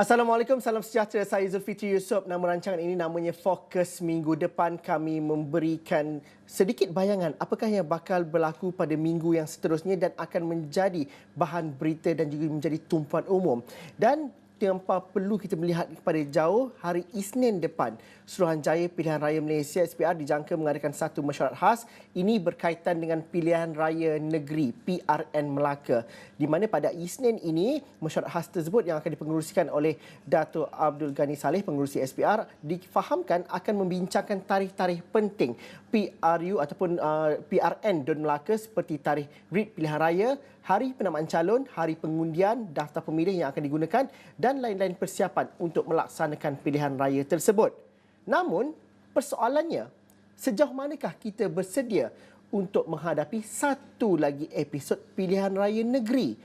Assalamualaikum, salam sejahtera. Saya Zulfikri Yusof. Nama rancangan ini namanya Fokus. Minggu depan kami memberikan sedikit bayangan apakah yang bakal berlaku pada minggu yang seterusnya dan akan menjadi bahan berita dan juga menjadi tumpuan umum. Dan tanpa perlu kita melihat kepada jauh, hari Isnin depan, Suruhanjaya Pilihan Raya Malaysia SPR dijangka mengadakan satu mesyuarat khas. Ini berkaitan dengan Pilihan Raya Negeri PRN Melaka. Di mana pada Isnin ini, mesyuarat khas tersebut yang akan dipengerusikan oleh Dato' Abdul Ghani Saleh, pengerusi SPR, difahamkan akan membincangkan tarikh-tarikh penting PRU ataupun PRN Dun Melaka seperti tarikh writ pilihan raya, hari penamaan calon, hari pengundian, daftar pemilih yang akan digunakan dan lain-lain persiapan untuk melaksanakan pilihan raya tersebut. Namun, persoalannya, sejauh manakah kita bersedia untuk menghadapi satu lagi episod pilihan raya negeri?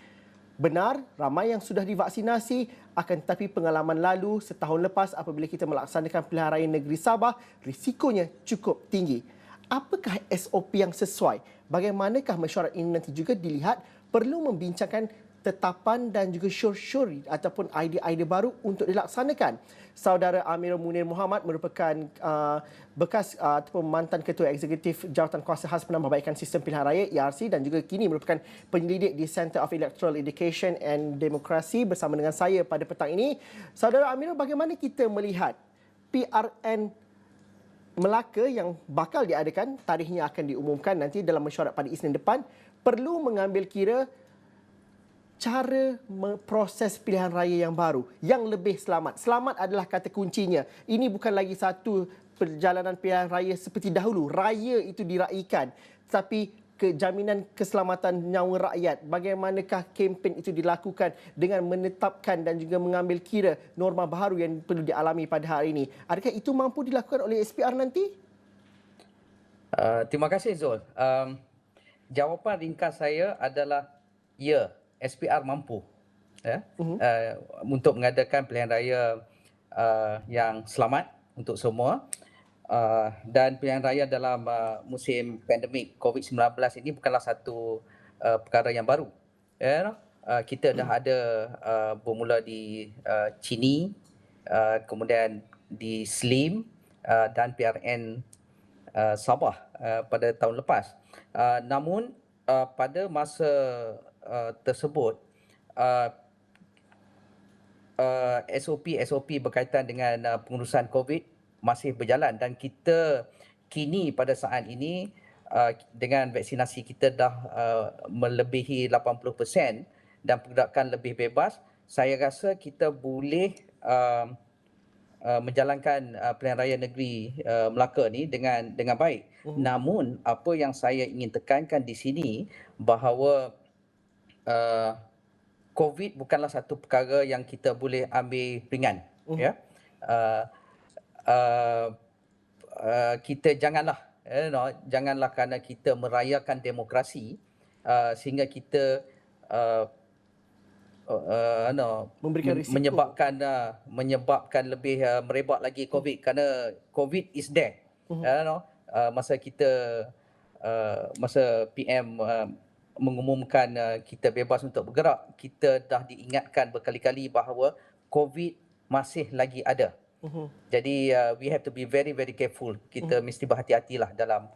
Benar, ramai yang sudah divaksinasi, akan tetapi pengalaman lalu setahun lepas apabila kita melaksanakan pilihan raya negeri Sabah, risikonya cukup tinggi. Apakah SOP yang sesuai? Bagaimanakah mesyuarat ini nanti juga dilihat perlu membincangkan tetapan dan juga syur-syur ataupun idea-idea baru untuk dilaksanakan. Saudara Amirul Munir Muhammad merupakan bekas ataupun mantan Ketua Eksekutif Jawatan Kuasa Khas Penambahbaikan Sistem Pilihan Raya ERC dan juga kini merupakan penyelidik di Centre of Electoral Education and Democracy bersama dengan saya pada petang ini. Saudara Amirul, bagaimana kita melihat PRN Melaka yang bakal diadakan, tarikhnya akan diumumkan nanti dalam mesyuarat pada Isnin depan, perlu mengambil kira cara proses pilihan raya yang baru, yang lebih selamat. Selamat adalah kata kuncinya. Ini bukan lagi satu perjalanan pilihan raya seperti dahulu. Raya itu diraikan. Tapi jaminan keselamatan nyawa rakyat, bagaimanakah kempen itu dilakukan dengan menetapkan dan juga mengambil kira norma baharu yang perlu dialami pada hari ini. Adakah itu mampu dilakukan oleh SPR nanti? Terima kasih Zul. Jawapan ringkas saya adalah ya, SPR mampu untuk mengadakan pilihan raya yang selamat untuk semua. Dan pilihan raya dalam musim pandemik COVID-19 ini bukanlah satu perkara yang baru. Kita dah ada bermula di Chini, kemudian di Slim dan PRN Sabah pada tahun lepas. Namun pada masa tersebut SOP berkaitan dengan pengurusan COVID masih berjalan dan kita kini pada saat ini dengan vaksinasi kita dah melebihi 80% dan pergerakan lebih bebas, saya rasa kita boleh menjalankan pilihan raya negeri Melaka ni dengan baik. Namun apa yang saya ingin tekankan di sini bahawa COVID bukanlah satu perkara yang kita boleh ambil ringan. Kita janganlah janganlah kerana kita merayakan demokrasi sehingga kita menyebabkan lebih merebak lagi COVID, kerana COVID is there. Masa PM mengumumkan kita bebas untuk bergerak, kita dah diingatkan berkali-kali bahawa COVID masih lagi ada. Jadi we have to be very careful. Kita mesti berhati-hatilah dalam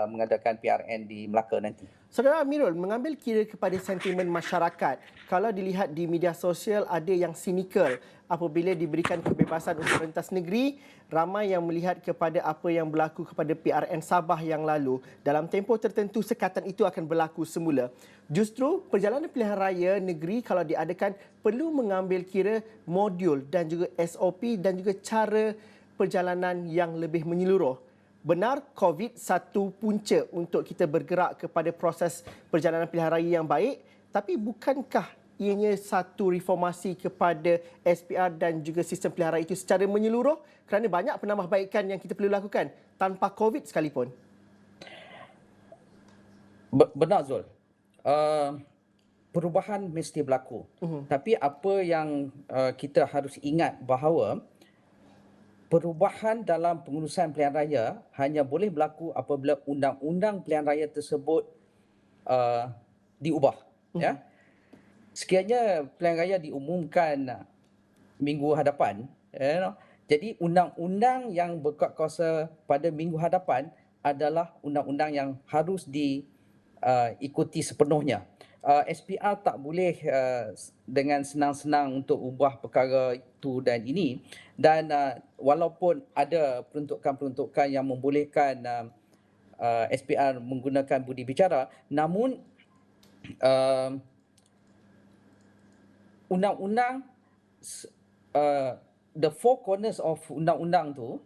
mengadakan PRN di Melaka nanti. Saudara Amirul, mengambil kira kepada sentimen masyarakat, kalau dilihat di media sosial ada yang sinikal apabila diberikan kebebasan untuk rentas negeri, ramai yang melihat kepada apa yang berlaku kepada PRN Sabah yang lalu. Dalam tempoh tertentu sekatan itu akan berlaku semula. Justru perjalanan pilihan raya negeri kalau diadakan perlu mengambil kira modul dan juga SOP dan juga cara perjalanan yang lebih menyeluruh. Benar, COVID satu punca untuk kita bergerak kepada proses perjalanan pilihan raya yang baik, tapi bukankah ianya satu reformasi kepada SPR dan juga sistem pilihan raya itu secara menyeluruh, kerana banyak penambahbaikan yang kita perlu lakukan tanpa COVID sekalipun? Benar Zul. Perubahan mesti berlaku. Tapi apa yang kita harus ingat bahawa perubahan dalam pengurusan pilihan raya hanya boleh berlaku apabila undang-undang pilihan raya tersebut diubah. Sekiranya pilihan raya diumumkan minggu hadapan, jadi undang-undang yang berkuasa pada minggu hadapan adalah undang-undang yang harus diikuti sepenuhnya. SPR tak boleh dengan senang-senang untuk ubah perkara itu dan ini, dan walaupun ada peruntukan-peruntukan yang membolehkan SPR menggunakan budi bicara, namun uh, undang-undang the four corners of undang-undang tu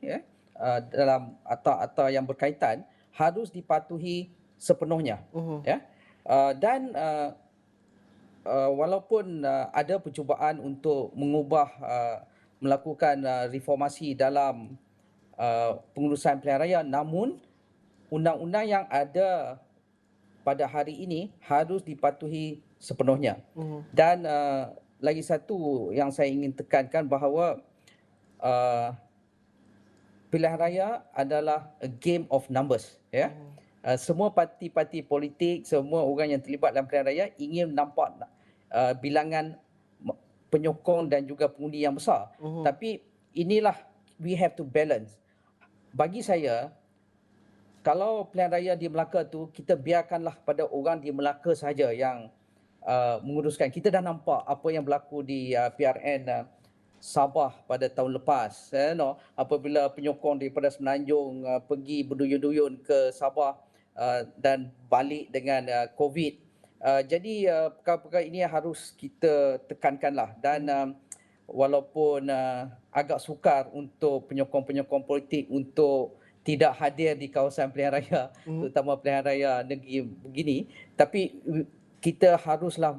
dalam akta-akta yang berkaitan harus dipatuhi sepenuhnya, dan walaupun ada percubaan untuk mengubah melakukan reformasi dalam pengurusan pilihan raya, namun undang-undang yang ada pada hari ini harus dipatuhi sepenuhnya. Dan lagi satu yang saya ingin tekankan bahawa pilihan raya adalah a game of numbers, semua parti-parti politik, semua orang yang terlibat dalam pilihan raya ingin nampak bilangan penyokong dan juga pengundi yang besar. Tapi inilah we have to balance. Bagi saya, kalau pilihan raya di Melaka tu, kita biarkanlah pada orang di Melaka sahaja yang menguruskan. Kita dah nampak apa yang berlaku di PRN Sabah pada tahun lepas, apabila penyokong daripada Semenanjung pergi berduyun-duyun ke Sabah dan balik dengan COVID. Jadi perkara-perkara ini harus kita tekankanlah, dan walaupun agak sukar untuk penyokong-penyokong politik untuk tidak hadir di kawasan pilihan raya, terutama pilihan raya negeri begini, tapi kita haruslah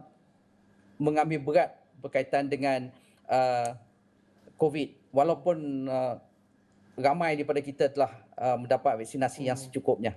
mengambil berat berkaitan dengan COVID, walaupun ramai daripada kita telah mendapat vaksinasi yang secukupnya.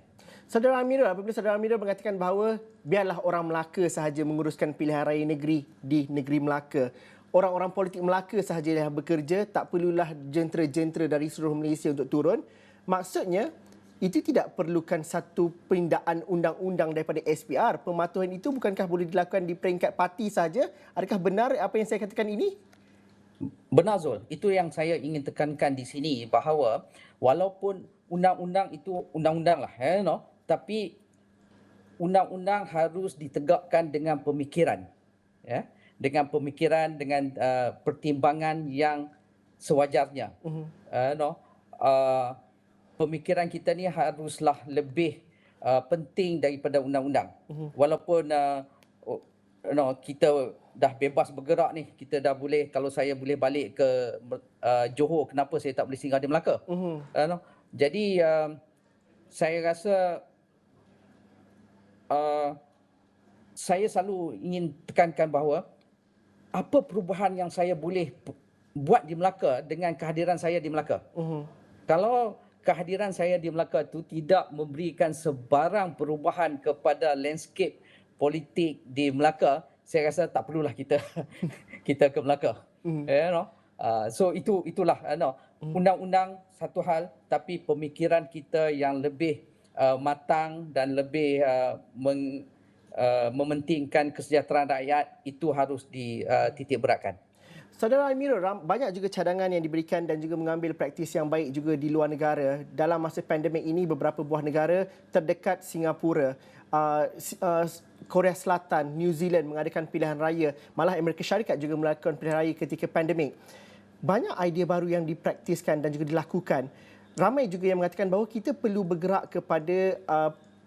Saudara Amirul, apabila Saudara Amirul mengatakan bahawa biarlah orang Melaka sahaja menguruskan pilihan raya negeri di negeri Melaka, orang-orang politik Melaka sahaja yang bekerja, tak perlulah jentera-jentera dari seluruh Malaysia untuk turun, maksudnya itu tidak perlukan satu pindaan undang-undang daripada SPR. Pematuhan itu bukankah boleh dilakukan di peringkat parti saja? Adakah benar apa yang saya katakan ini? Benar, Zul. Itu yang saya ingin tekankan di sini, bahawa walaupun undang-undang itu undang-undang lah, tapi undang-undang harus ditegakkan dengan pemikiran, dengan pemikiran, dengan pertimbangan yang sewajarnya. Pemikiran kita ni haruslah lebih penting daripada undang-undang. Walaupun kita dah bebas bergerak ni, kita dah boleh, kalau saya boleh balik ke Johor, kenapa saya tak boleh singgah di Melaka? Jadi saya rasa saya selalu ingin tekankan bahawa apa perubahan yang saya boleh buat di Melaka dengan kehadiran saya di Melaka. Kalau kehadiran saya di Melaka itu tidak memberikan sebarang perubahan kepada landscape politik di Melaka, saya rasa tak perlulah kita kita ke Melaka. So itulah undang-undang satu hal, tapi pemikiran kita yang lebih matang dan lebih mementingkan kesejahteraan rakyat itu harus dititik beratkan. Saudara Amirul, banyak juga cadangan yang diberikan dan juga mengambil praktis yang baik juga di luar negara. Dalam masa pandemik ini, beberapa buah negara terdekat Singapura, Korea Selatan, New Zealand mengadakan pilihan raya. Malah Amerika Syarikat juga melakukan pilihan raya ketika pandemik. Banyak idea baru yang dipraktiskan dan juga dilakukan. Ramai juga yang mengatakan bahawa kita perlu bergerak kepada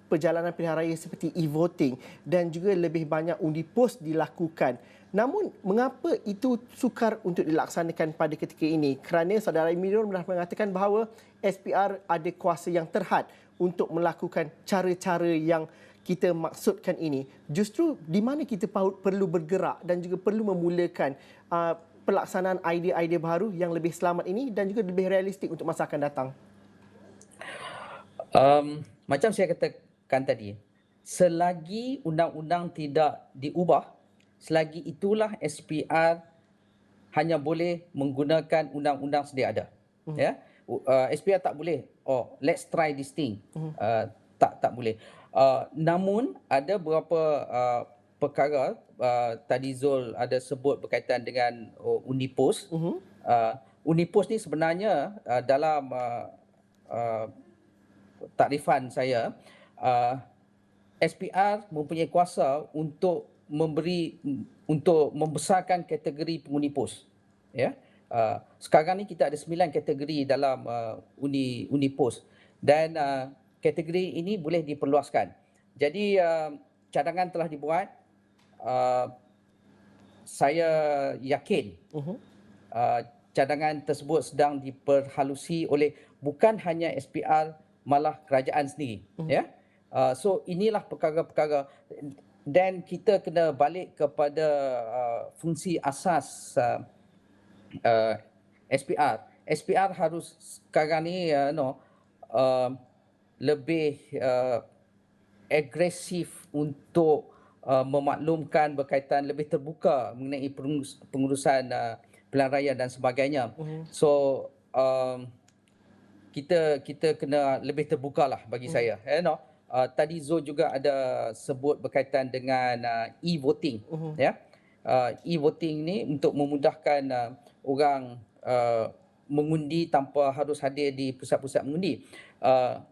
perjalanan pilihan raya seperti e-voting dan juga lebih banyak undi pos dilakukan. Namun, mengapa itu sukar untuk dilaksanakan pada ketika ini? Kerana Saudara Amirul telah mengatakan bahawa SPR ada kuasa yang terhad untuk melakukan cara-cara yang kita maksudkan ini. Justru di mana kita perlu bergerak dan juga perlu memulakan pelaksanaan idea-idea baru yang lebih selamat ini dan juga lebih realistik untuk masa akan datang? Macam saya katakan tadi, selagi undang-undang tidak diubah, selagi itulah SPR hanya boleh menggunakan undang-undang sedia ada. SPR tak boleh, let's try this thing. Tak boleh. Namun ada beberapa perkara tadi Zul ada sebut berkaitan dengan Unipos. Unipos ni sebenarnya dalam takrifan saya, SPR mempunyai kuasa untuk membesarkan kategori pengundi pos. Ya. Sekarang ni kita ada 9 kategori dalam undi pos dan kategori ini boleh diperluaskan. Jadi cadangan telah dibuat. Saya yakin cadangan tersebut sedang diperhalusi oleh bukan hanya SPR, malah kerajaan sendiri. Ya. So inilah perkara-perkara dan kita kena balik kepada fungsi asas SPR. SPR harus sekarang ni lebih agresif untuk memaklumkan berkaitan lebih terbuka mengenai pengurusan pilihan raya dan sebagainya. So kita kena lebih terbukalah bagi saya. Tadi Zul juga ada sebut berkaitan dengan e-voting. Ya. E-voting ni untuk memudahkan orang mengundi tanpa harus hadir di pusat-pusat mengundi.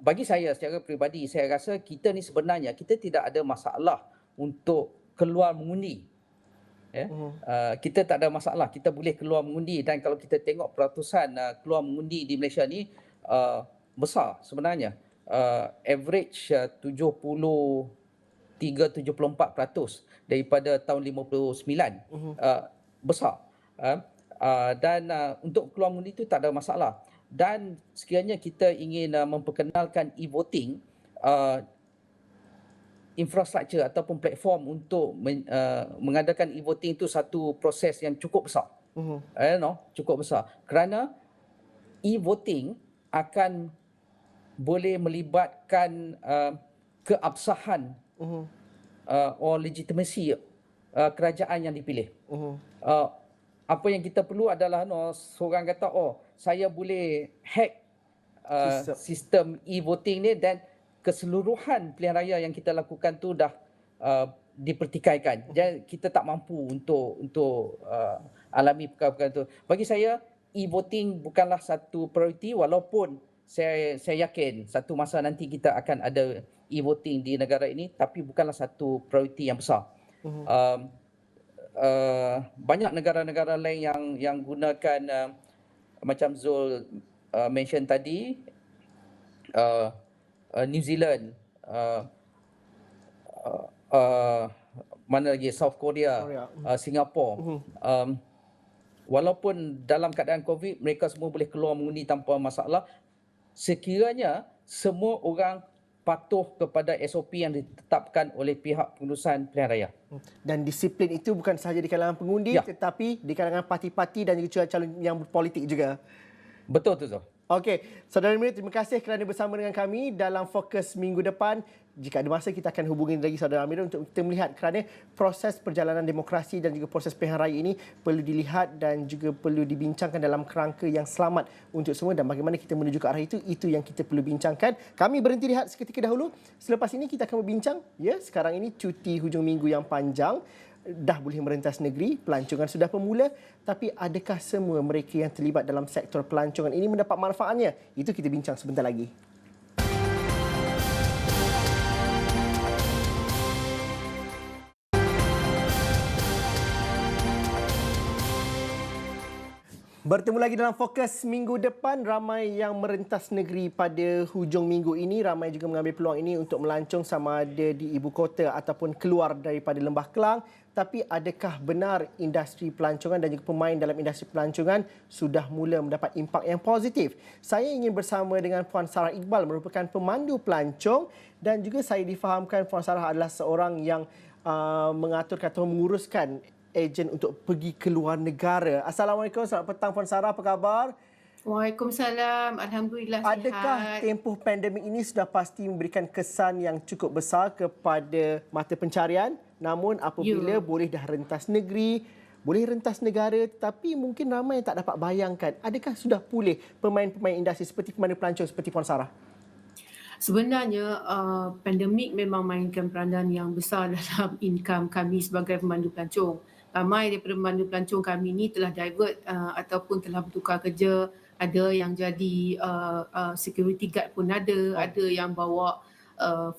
Bagi saya secara peribadi, saya rasa kita ni sebenarnya kita tidak ada masalah untuk keluar mengundi. Ya. Kita tak ada masalah, kita boleh keluar mengundi dan kalau kita tengok peratusan keluar mengundi di Malaysia ni besar sebenarnya. Average 73-74% daripada tahun 59. Besar. Dan untuk keluar mengundi itu tak ada masalah. Dan sekiranya kita ingin memperkenalkan e-voting, infrastruktur ataupun platform untuk mengadakan e-voting itu satu proses yang cukup besar. Cukup besar. Kerana e-voting akan boleh melibatkan keabsahan or legitimacy kerajaan yang dipilih. Apa yang kita perlu adalah seorang kata, saya boleh hack sistem e-voting ni dan keseluruhan pilihan raya yang kita lakukan tu dah dipertikaikan. Jadi kita tak mampu untuk alami perkara-perkara tu. Bagi saya e-voting bukanlah satu prioriti walaupun saya yakin satu masa nanti kita akan ada e-voting di negara ini, tapi bukanlah satu prioriti yang besar. Banyak negara-negara lain yang gunakan macam Zul mention tadi, New Zealand, mana lagi, South Korea, Singapura. Walaupun dalam keadaan COVID mereka semua boleh keluar mengundi tanpa masalah, sekiranya semua orang patuh kepada SOP yang ditetapkan oleh pihak pengurusan pilihan raya. Dan disiplin itu bukan sahaja di kalangan pengundi, tetapi di kalangan parti-parti dan juga calon yang berpolitik juga. Betul tu, Zul. Okey, Saudara Mir, terima kasih kerana bersama dengan kami dalam Fokus minggu depan. Jika ada masa, kita akan hubungi lagi Saudara Amir untuk kita melihat kerana proses perjalanan demokrasi dan juga proses pilihan raya ini perlu dilihat dan juga perlu dibincangkan dalam kerangka yang selamat untuk semua dan bagaimana kita menuju ke arah itu yang kita perlu bincangkan. Kami berhenti lihat seketika dahulu. Selepas ini kita akan berbincang, sekarang ini cuti hujung minggu yang panjang. Dah boleh merentas negeri, pelancongan sudah bermula, tapi adakah semua mereka yang terlibat dalam sektor pelancongan ini mendapat manfaatnya? Itu kita bincang sebentar lagi. Bertemu lagi dalam Fokus minggu depan. Ramai yang merentas negeri pada hujung minggu ini. Ramai juga mengambil peluang ini untuk melancong sama ada di ibu kota ataupun keluar daripada Lembah Kelang. Tapi adakah benar industri pelancongan dan juga pemain dalam industri pelancongan sudah mula mendapat impak yang positif? Saya ingin bersama dengan Puan Sarah Iqbal, merupakan pemandu pelancong, dan juga saya difahamkan Puan Sarah adalah seorang yang mengatur atau menguruskan ejen untuk pergi ke luar negara. Assalamualaikum, selamat petang Puan Sarah, apa khabar? Waalaikumsalam, Alhamdulillah sihat. Adakah tempoh pandemik ini sudah pasti memberikan kesan yang cukup besar kepada mata pencarian? Namun apabila boleh dah rentas negeri, boleh rentas negara, tetapi mungkin ramai yang tak dapat bayangkan. Adakah sudah pulih pemain-pemain industri seperti pemandu pelancong seperti Puan Sarah? Sebenarnya pandemik memang mainkan peranan yang besar dalam income kami sebagai pemandu pelancong. Ramai daripada pemandu pelancong kami ni telah divert ataupun telah bertukar kerja. Ada yang jadi security guard pun ada yang bawa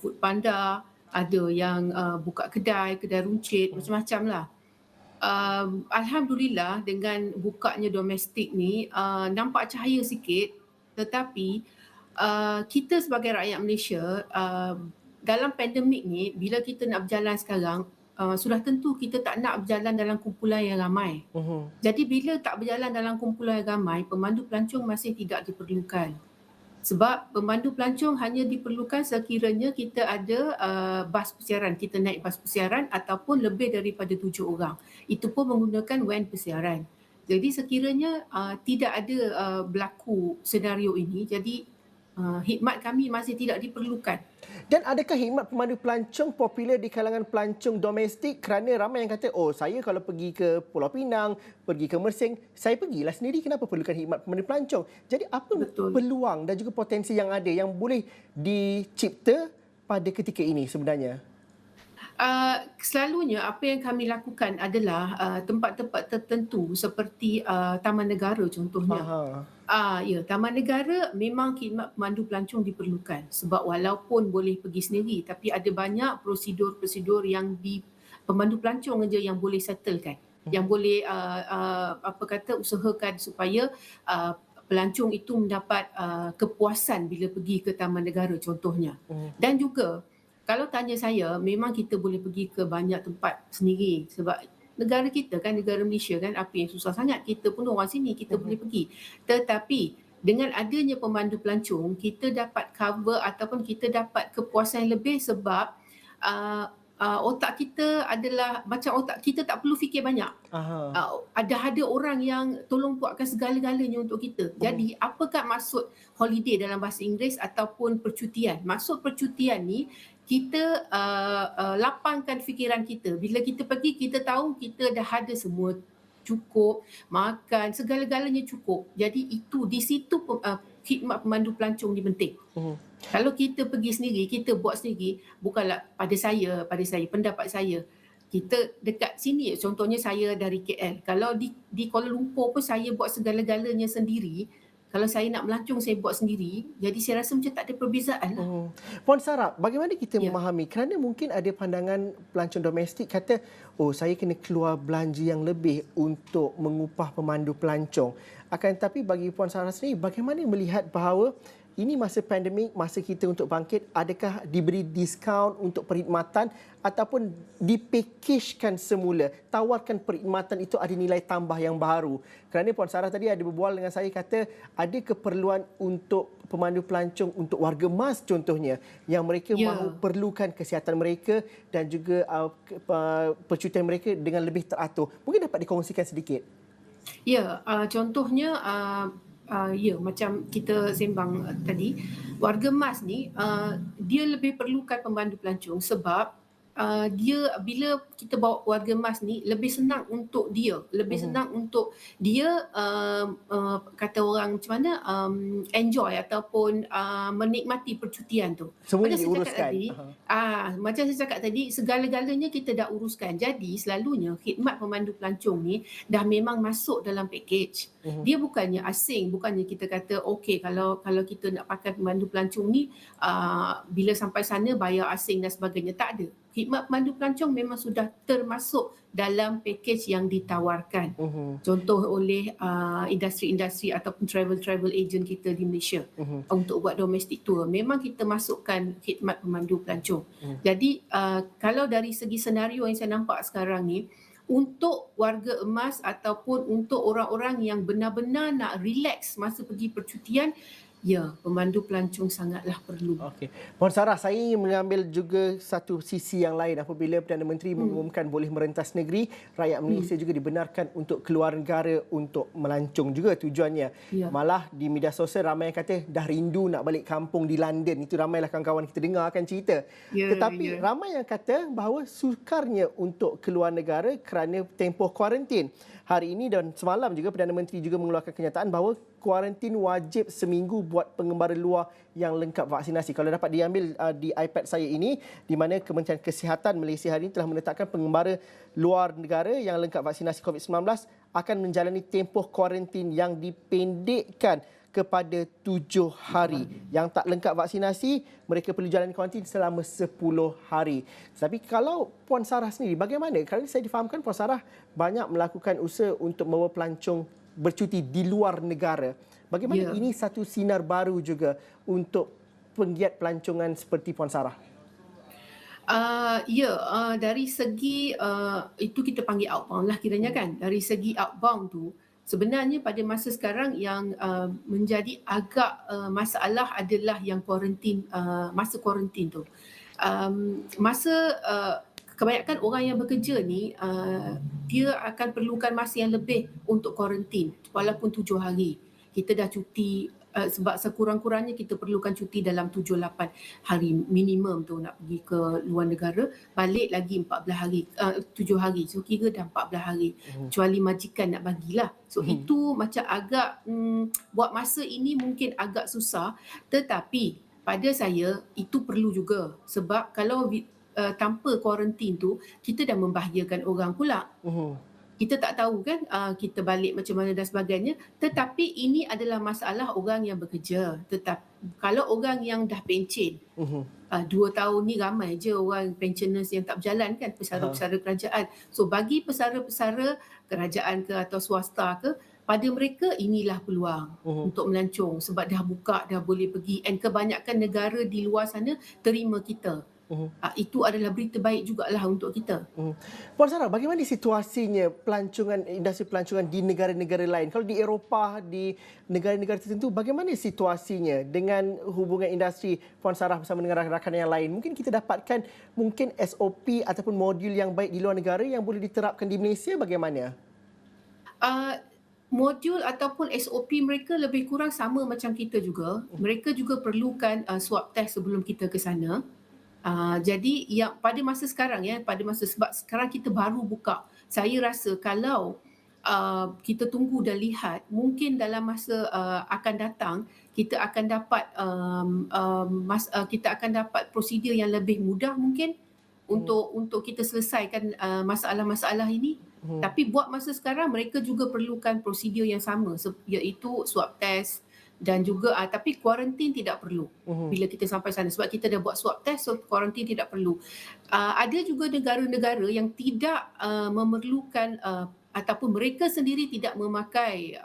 food panda, ada yang buka kedai runcit, macam-macam lah. Alhamdulillah dengan bukanya domestik ni nampak cahaya sikit, tetapi kita sebagai rakyat Malaysia dalam pandemik ni bila kita nak berjalan sekarang sudah tentu kita tak nak berjalan dalam kumpulan yang ramai. Jadi bila tak berjalan dalam kumpulan yang ramai, pemandu pelancong masih tidak diperlukan. Sebab pemandu pelancong hanya diperlukan sekiranya kita ada bas persiaran, kita naik bas persiaran ataupun lebih daripada 7 orang. Itu pun menggunakan van persiaran. Jadi sekiranya tidak ada berlaku senario ini, jadi khidmat kami masih tidak diperlukan. Dan adakah khidmat pemandu pelancong popular di kalangan pelancong domestik kerana ramai yang kata, oh saya kalau pergi ke Pulau Pinang, pergi ke Mersing, saya pergilah sendiri, kenapa perlukan khidmat pemandu pelancong? Jadi apa peluang dan juga potensi yang ada yang boleh dicipta pada ketika ini sebenarnya? Selalunya apa yang kami lakukan adalah tempat-tempat tertentu seperti Taman Negara contohnya. Ya, Taman Negara memang khidmat pemandu pelancong diperlukan sebab walaupun boleh pergi sendiri tapi ada banyak prosedur-prosedur yang pemandu pelancong saja yang boleh settlekan, yang boleh usahakan supaya pelancong itu mendapat kepuasan bila pergi ke Taman Negara contohnya. Dan juga kalau tanya saya, memang kita boleh pergi ke banyak tempat sendiri sebab negara kita kan, negara Malaysia kan, apa yang susah sangat, kita pun orang sini, kita boleh pergi. Tetapi dengan adanya pemandu pelancong, kita dapat cover ataupun kita dapat kepuasan yang lebih sebab otak kita adalah macam otak kita tak perlu fikir banyak. Ada orang yang tolong buatkan segala-galanya untuk kita. Jadi apakah maksud holiday dalam bahasa Inggeris ataupun percutian? Maksud percutian ni kita lapangkan fikiran kita. Bila kita pergi, kita tahu kita dah ada semua cukup, makan, segala-galanya cukup. Jadi itu di situ khidmat pemandu pelancong ni penting. Kalau kita pergi sendiri, kita buat sendiri, bukanlah pada saya, pendapat saya. Kita dekat sini, contohnya saya dari KL. Kalau di Kuala Lumpur pun saya buat segala-galanya sendiri. Kalau saya nak melancong, saya buat sendiri. Jadi saya rasa macam tak ada perbezaan lah. Puan Sarah, bagaimana kita memahami? Kerana mungkin ada pandangan pelancong domestik kata, oh saya kena keluar belanja yang lebih untuk mengupah pemandu pelancong. Akan tetapi bagi Puan Sarah sendiri, bagaimana melihat bahawa ini masa pandemik, masa kita untuk bangkit, adakah diberi diskaun untuk perkhidmatan ataupun dipakejkan semula, tawarkan perkhidmatan itu ada nilai tambah yang baru? Kerana Puan Sarah tadi ada berbual dengan saya kata ada keperluan untuk pemandu pelancong untuk warga emas contohnya yang mereka mahu perlukan kesihatan mereka dan juga percutian mereka dengan lebih teratur. Mungkin dapat dikongsikan sedikit? Ya, contohnya macam kita sembang tadi, warga emas ni dia lebih perlukan pemandu pelancong sebab dia bila kita bawa warga emas ni lebih senang untuk dia, senang untuk dia kata orang macam mana enjoy ataupun menikmati percutian tu. Semua diuruskan. Macam saya cakap tadi, segala-galanya kita dah uruskan. Jadi selalunya khidmat pemandu pelancong ni dah memang masuk dalam package. Dia bukannya asing, bukannya kita kata okey kalau kita nak pakai pemandu pelancong ni bila sampai sana bayar asing dan sebagainya. Tak ada. Khidmat pemandu pelancong memang sudah termasuk dalam package yang ditawarkan. Contoh oleh industri-industri ataupun travel agent kita di Malaysia untuk buat domestic tour. Memang kita masukkan khidmat pemandu pelancong. Jadi kalau dari segi senario yang saya nampak sekarang ni, untuk warga emas ataupun untuk orang-orang yang benar-benar nak relax masa pergi percutian, ya, pemandu pelancong sangatlah perlu. Okey. Puan Sarah, saya ingin mengambil juga satu sisi yang lain apabila Perdana Menteri mengumumkan boleh merentas negeri, rakyat Malaysia juga dibenarkan untuk keluar negara untuk melancong juga tujuannya. Malah di media sosial ramai yang kata dah rindu nak balik kampung di London. Itu ramailah kawan-kawan kita dengarkan cerita. Tetapi ramai yang kata bahawa sukarnya untuk keluar negara kerana tempoh kuarantin. Hari ini dan semalam juga Perdana Menteri juga mengeluarkan kenyataan bahawa kuarantin wajib seminggu buat pengembara luar yang lengkap vaksinasi. Kalau dapat diambil di iPad saya ini, di mana Kementerian Kesihatan Malaysia hari ini telah menetapkan pengembara luar negara yang lengkap vaksinasi COVID-19 akan menjalani tempoh kuarantin yang dipendekkan kepada 7 hari. Yang tak lengkap vaksinasi, mereka perlu jalani kuarantin selama 10 hari. Tapi kalau Puan Sarah sendiri, bagaimana? Kerana saya difahamkan Puan Sarah banyak melakukan usaha untuk membawa pelancong bercuti di luar negara. Bagaimana ini satu sinar baru juga untuk penggiat pelancongan seperti Puan Sarah? Dari segi itu kita panggil outbound lah kiranya kan. Dari segi outbound tu, sebenarnya pada masa sekarang yang menjadi agak masalah adalah yang kuarantin, masa kuarantin tu. Kebanyakan orang yang bekerja ni dia akan perlukan masa yang lebih untuk kuarantin walaupun 7 hari. Kita dah cuti sebab sekurang-kurangnya kita perlukan cuti dalam 7-8 hari minimum tu nak pergi ke luar negara, balik lagi 14 hari, 7 hari. So kira dah 14 hari. Kecuali majikan nak bagilah. So itu macam agak buat masa ini mungkin agak susah, tetapi pada saya itu perlu juga sebab kalau tanpa kuarantin tu kita dah membahayakan orang pula. Kita tak tahu kan kita balik macam mana dan sebagainya, tetapi ini adalah masalah orang yang bekerja. Tetapi kalau orang yang dah pencen, 2 tahun ni ramai je orang pensioners yang tak berjalan kan, pesara-pesara kerajaan. So bagi pesara-pesara kerajaan ke atau swasta ke, pada mereka inilah peluang untuk melancong sebab dah buka, dah boleh pergi, and kebanyakan negara di luar sana terima kita. Itu adalah berita baik jugalah untuk kita. Puan Sarah, bagaimana situasinya industri pelancongan di negara-negara lain? Kalau di Eropah, di negara-negara tertentu, bagaimana situasinya dengan hubungan industri Puan Sarah bersama dengan rakan-rakan yang lain? Mungkin kita dapatkan mungkin SOP ataupun modul yang baik di luar negara yang boleh diterapkan di Malaysia, bagaimana? Modul ataupun SOP mereka lebih kurang sama macam kita juga. Mereka juga perlukan swab test sebelum kita ke sana. Jadi yang pada masa sekarang sebab sekarang kita baru buka, saya rasa kalau kita tunggu dan lihat, mungkin dalam masa akan datang kita akan dapat kita akan dapat prosedur yang lebih mudah mungkin untuk kita selesaikan masalah-masalah ini. Tapi buat masa sekarang mereka juga perlukan prosedur yang sama, iaitu swab test dan juga tapi kuarantin tidak perlu bila kita sampai sana sebab kita dah buat swab test, so kuarantin tidak perlu. Ada juga negara-negara yang tidak memerlukan ataupun mereka sendiri tidak memakai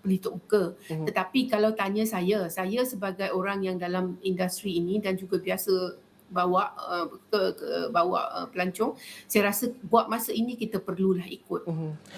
pelitup muka. Tetapi kalau tanya saya sebagai orang yang dalam industri ini dan juga biasa bawa pelancong, saya rasa buat masa ini kita perlulah ikut.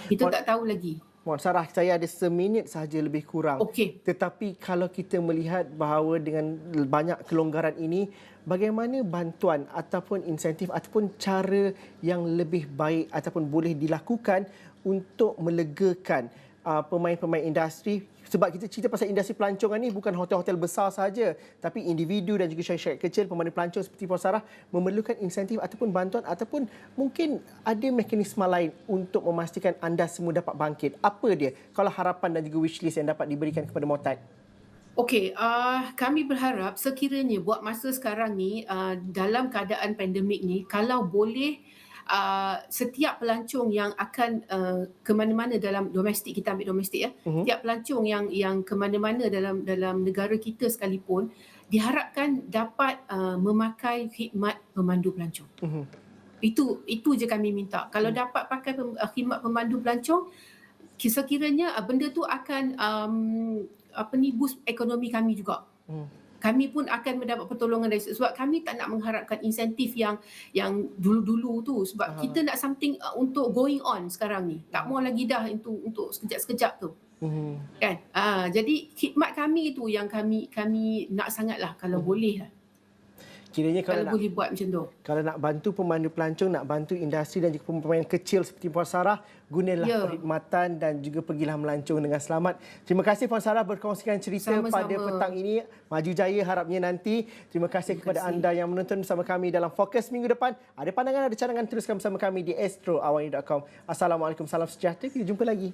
Kita tak tahu lagi. Puan Sarah, saya ada seminit sahaja lebih kurang. Okey. Tetapi kalau kita melihat bahawa dengan banyak kelonggaran ini, bagaimana bantuan ataupun insentif ataupun cara yang lebih baik ataupun boleh dilakukan untuk melegakan pemain-pemain industri? Sebab kita cerita pasal industri pelancongan ni bukan hotel-hotel besar sahaja, tapi individu dan juga syarikat kecil, pemandu pelancong seperti Puan Sarah memerlukan insentif ataupun bantuan ataupun mungkin ada mekanisme lain untuk memastikan anda semua dapat bangkit. Apa dia kalau harapan dan juga wishlist yang dapat diberikan kepada Motat? Okey, kami berharap sekiranya buat masa sekarang ni dalam keadaan pandemik ni, kalau boleh setiap pelancong yang akan ke mana-mana dalam domestik, kita ambil domestik ya, setiap pelancong yang ke mana-mana dalam negara kita sekalipun diharapkan dapat memakai khidmat pemandu pelancong. Itu je kami minta. Kalau dapat pakai khidmat pemandu pelancong, sekiranya benda tu akan boost ekonomi kami juga. Kami pun akan mendapat pertolongan dari sebab kami tak nak mengharapkan insentif yang dulu-dulu tu sebab kita nak something untuk going on sekarang ni. Tak mau lagi dah untuk sekejap-sekejap tu. Kan? Jadi khidmat kami itu yang kami nak sangatlah kalau boleh lah. Kiranya kalau boleh buat macam tu. Kalau nak bantu pemandu pelancong, nak bantu industri dan juga pemain kecil seperti Puan Sarah, gunalah perkhidmatan dan juga pergilah melancong dengan selamat. Terima kasih Puan Sarah berkongsikan cerita pada petang ini. Maju jaya harapnya nanti. Terima kasih kepada anda yang menonton bersama kami dalam Fokus minggu depan. Ada pandangan, ada cadangan, teruskan bersama kami di astroawani.com. Assalamualaikum, salam sejahtera. Kita jumpa lagi.